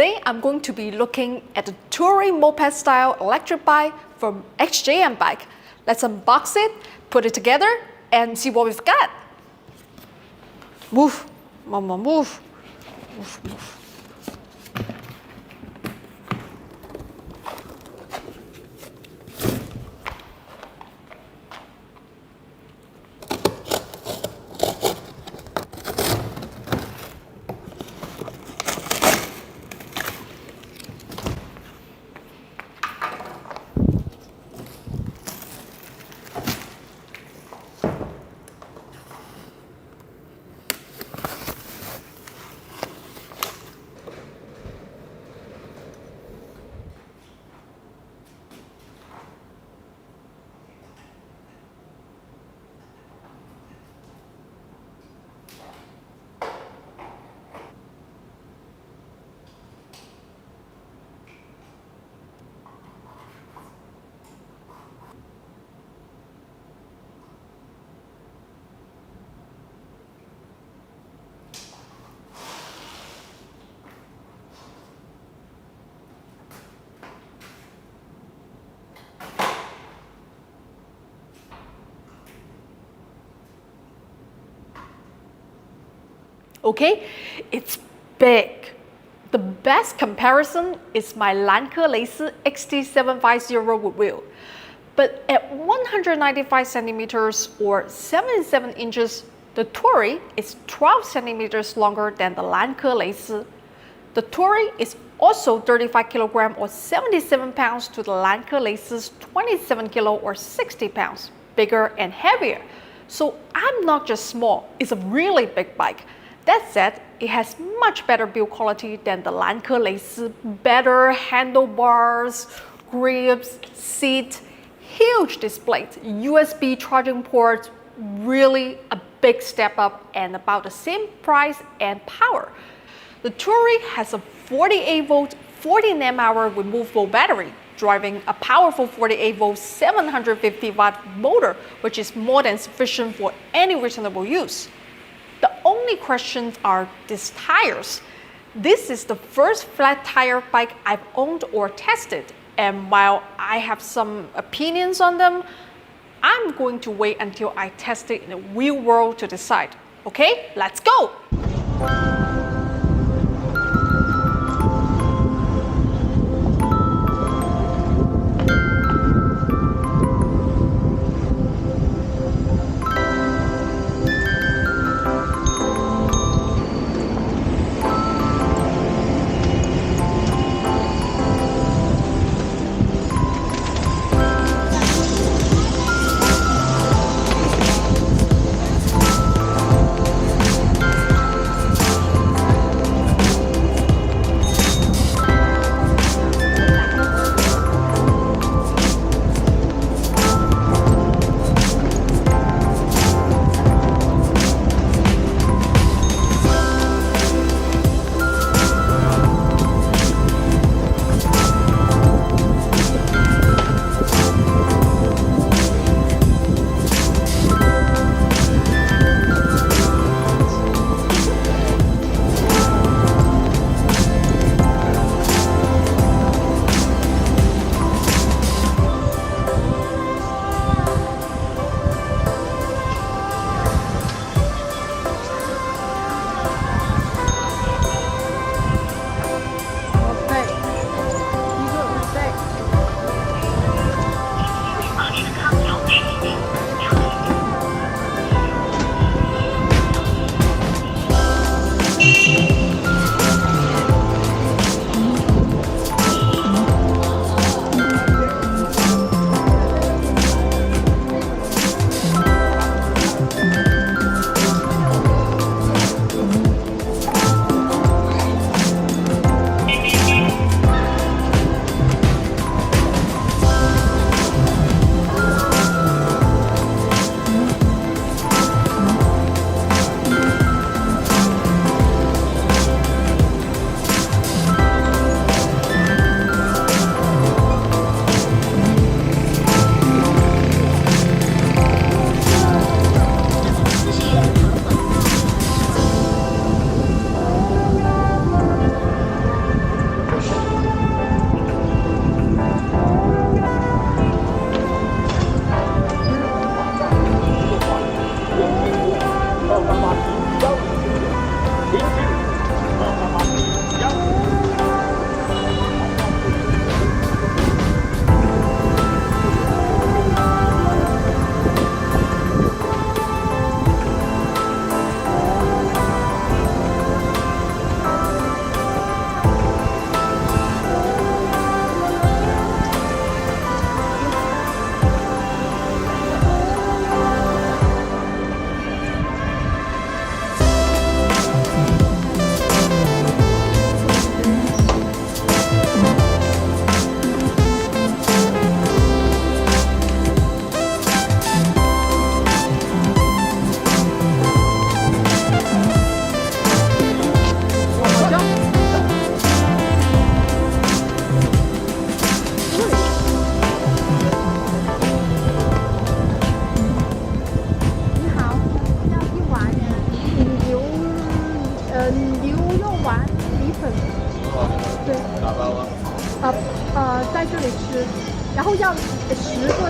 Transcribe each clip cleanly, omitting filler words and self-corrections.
Today I'm going to be looking at the Toury moped style electric bike from HJM Bike. Let's unbox it, put it together, and see what we've got. Move, Momo, move. Move, move. Okay, it's big. The best comparison is my Lanke XT750 with wheel. But at 195 centimeters or 77 inches, the Toury is 12 centimeters longer than the Lanke. The Toury is also 35 kilogram or 77 pounds to the Lanke 27 kilo or 60 pounds, bigger and heavier. So I'm not just small, it's a really big bike. That said, it has much better build quality than the Lanke, better handlebars, grips, seat, huge displays, USB charging ports, really a big step up and about the same price and power. The Toury has a 48 volt, 14 amp hour removable battery, driving a powerful 48 volt, 750 watt motor, which is more than sufficient for any reasonable use. The only questions are these tires. This is the first flat tire bike I've owned or tested, and while I have some opinions on them, I'm going to wait until I test it in the real world to decide. Okay, let's go!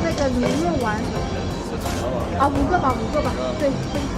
那个牛肉丸。啊，5个吧，5个吧，对，分开。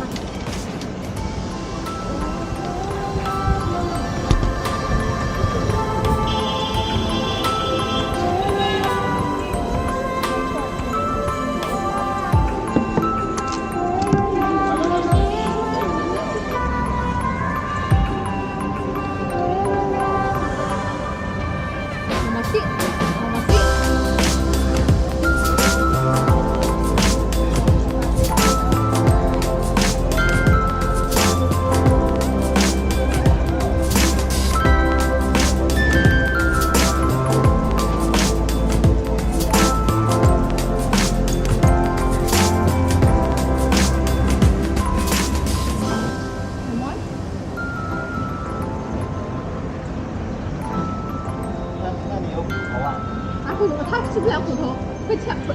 他吃不了骨头，会呛，会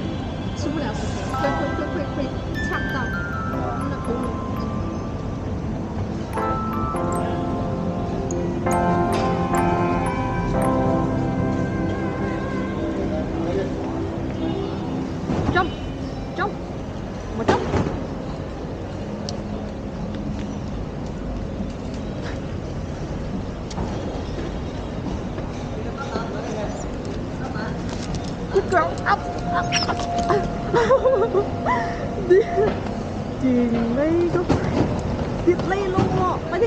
吃不了骨头，会呛到那口里。Jump, jump, 我 jump。Good girl, up, up, up. 掂呢個跌呢咯喎，快啲！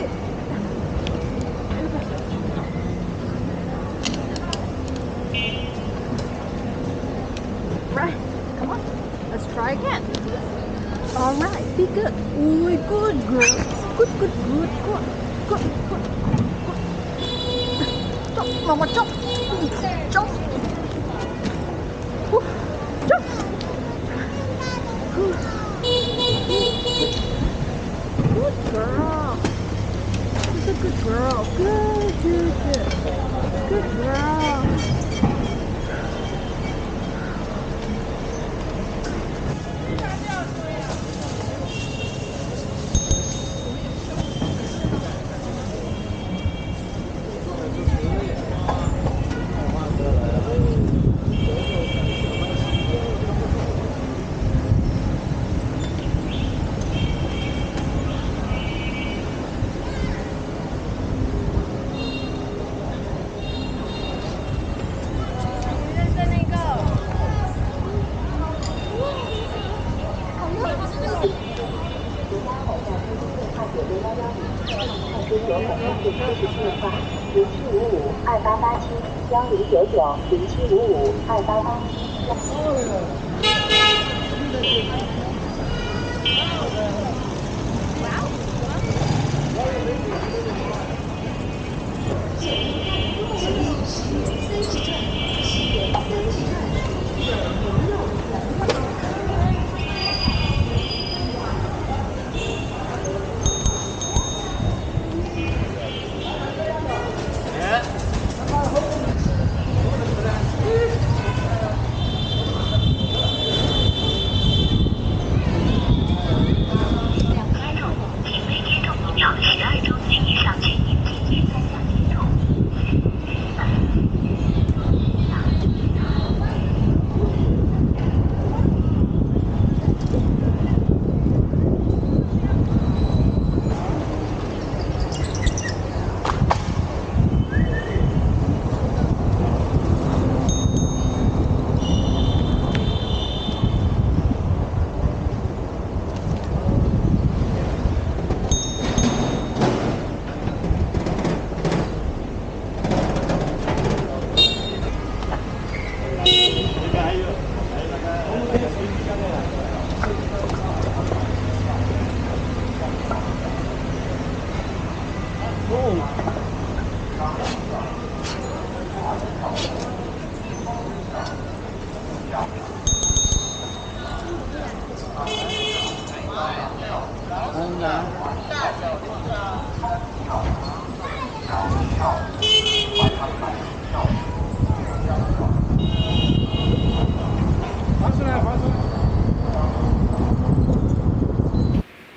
Right, come on, let's try again. All right, be good. Ui, good girl. Good, good, good, good, good, good, good. Jump, mama, jump, jump. Jump. Good girl. She's a good girl. Good, good, good. Good girl.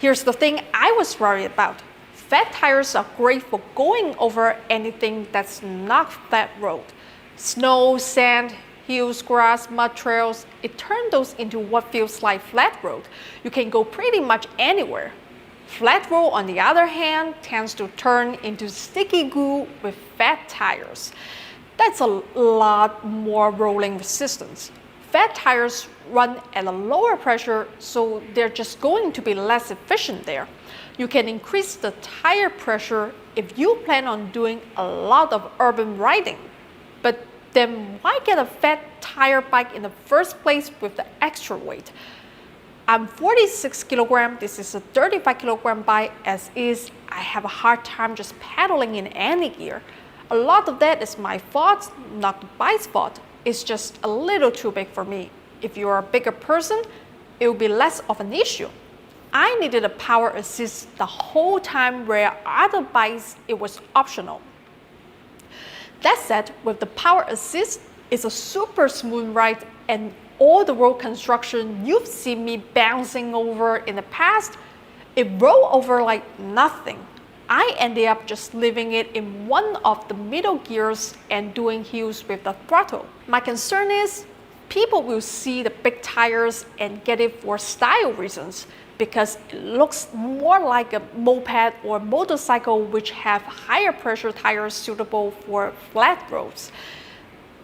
Here's the thing I was worried about. Fat tires are great for going over anything that's not flat road. Snow, sand, hills, grass, mud trails, it turns those into what feels like flat road. You can go pretty much anywhere. Flat road, on the other hand, tends to turn into sticky goo with fat tires. That's a lot more rolling resistance. Fat tires run at a lower pressure, so they're just going to be less efficient there. You can increase the tire pressure if you plan on doing a lot of urban riding. But then why get a fat tire bike in the first place with the extra weight? I'm 46 kilograms, this is a 35 kilogram bike as is. I have a hard time just pedaling in any gear. A lot of that is my fault, not the bike's fault. It's just a little too big for me. If you're a bigger person, it will be less of an issue. I needed a power assist the whole time, where other bikes it was optional. That said, with the power assist, it's a super smooth ride, and all the road construction you've seen me bouncing over in the past, it rolled over like nothing. I ended up just leaving it in one of the middle gears and doing hills with the throttle. My concern is people will see the big tires and get it for style reasons, because it looks more like a moped or motorcycle which have higher pressure tires suitable for flat roads.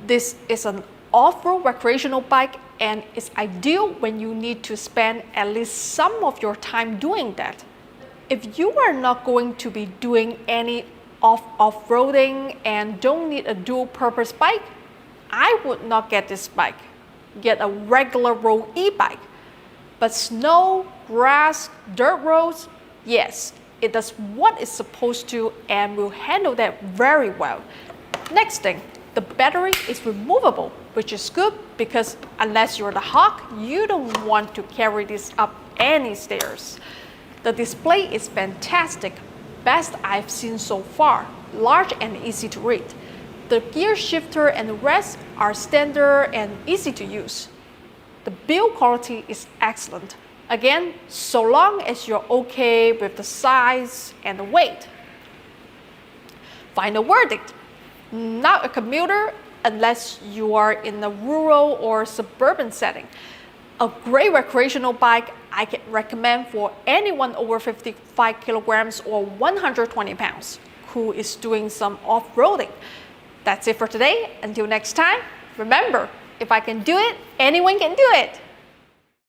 This is an off-road recreational bike, and it's ideal when you need to spend at least some of your time doing that. If you are not going to be doing any off-roading and don't need a dual-purpose bike, I would not get this bike. Get a regular road e-bike. But snow, grass, dirt roads, yes, it does what it's supposed to and will handle that very well. Next thing, the battery is removable, which is good because unless you're the hawk, you don't want to carry this up any stairs. The display is fantastic, best I've seen so far, large and easy to read. The gear shifter and the rest are standard and easy to use. The build quality is excellent. Again, so long as you're okay with the size and the weight. Final verdict, not a commuter unless you are in a rural or suburban setting. A great recreational bike I can recommend for anyone over 55 kilograms or 120 pounds who is doing some off-roading. That's it for today. Until next time, remember, if I can do it, anyone can do it.